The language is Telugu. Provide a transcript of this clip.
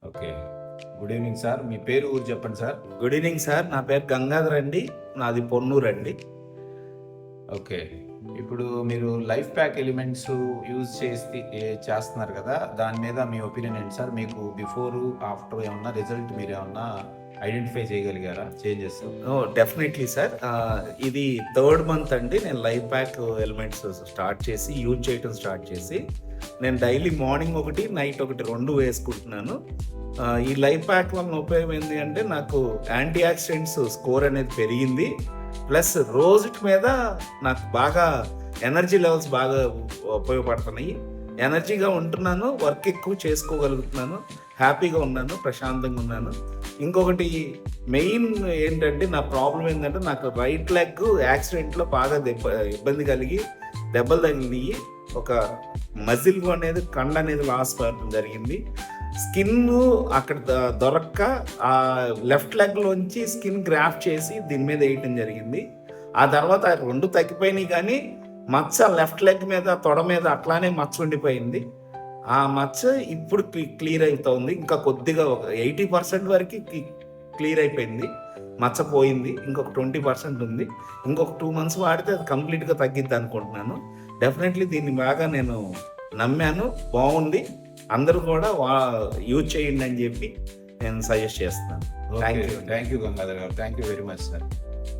ఓకే. Good evening sir. మీ పేరు, ఊరు చెప్పండి సార్? Good evening sir. నా పేరు గంగాధర్ అండి. నాది పొన్నూరు అండి. ఓకే. ఇప్పుడు మీరు లైఫ్ ప్యాక్ ఎలిమెంట్స్ యూజ్ చేస్తున్నారు కదా! దాని మీద మీ ఒపీనియన్ ఏంటి సార్? మీకు బిఫోరు, ఆఫ్టర్ ఏమన్నా రిజల్ట్ మీరేమన్నా ఐడెంటిఫై చేయగలిగారా చేంజెస్? Definitely sir. ఇది థర్డ్ మంత్ అండి నేను లైఫ్ ప్యాక్ ఎలిమెంట్స్ యూజ్ చేయటం స్టార్ట్ చేసి. నేను డైలీ మార్నింగ్ ఒకటి, నైట్ ఒకటి 2 వేసుకుంటున్నాను. ఈ లైఫ్ ప్యాక్ వలన ఉపయోగం ఏంటి అంటే నాకు యాంటీ ఆక్సిడెంట్స్ స్కోర్ అనేది పెరిగింది. ప్లస్ రోజుటి మీద నాకు బాగా ఎనర్జీ లెవెల్స్ బాగా ఉపయోగపడుతున్నాయి. ఎనర్జీగా ఉంటున్నాను, వర్క్ ఎక్కువ చేసుకోగలుగుతున్నాను, హ్యాపీగా ఉన్నాను, ప్రశాంతంగా ఉన్నాను. ఇంకొకటి మెయిన్ ఏంటంటే నా ప్రాబ్లం ఏంటంటే నాకు రైట్ లెగ్ యాక్సిడెంట్లో బాగా ఇబ్బంది కలిగి దెబ్బలు తగిలినాయి. ఒక మజిల్ అనేది కండ అనేది లాస్ అవ్వడం జరిగింది. స్కిన్ అక్కడ దొరక్క ఆ లెఫ్ట్ లెగ్లోంచి స్కిన్ గ్రాఫ్ట్ చేసి దీని మీద వేయటం జరిగింది. ఆ తర్వాత 2 తగ్గిపోయినాయి, కానీ మచ్చ లెఫ్ట్ లెగ్ మీద, తొడ మీద అట్లానే మచ్చ ఉండిపోయింది. ఆ మచ్చ ఇప్పుడు క్లియర్ అవుతుంది. ఇంకా కొద్దిగా 80% వరకు క్లియర్ అయిపోయింది. మచ్చ పోయింది. ఇంకొక 20% ఉంది. ఇంకొక 2 months వాడితే అది కంప్లీట్గా తగ్గిద్ది అనుకుంటున్నాను. డెఫినెట్లీ దీన్ని బాగా నేను నమ్మాను, బాగుంది. అందరూ కూడా యూజ్ చేయండి అని చెప్పి నేను సజెస్ట్ చేస్తున్నాను. థ్యాంక్ యూ గంగాధర్ గారు. Thank you very much sir.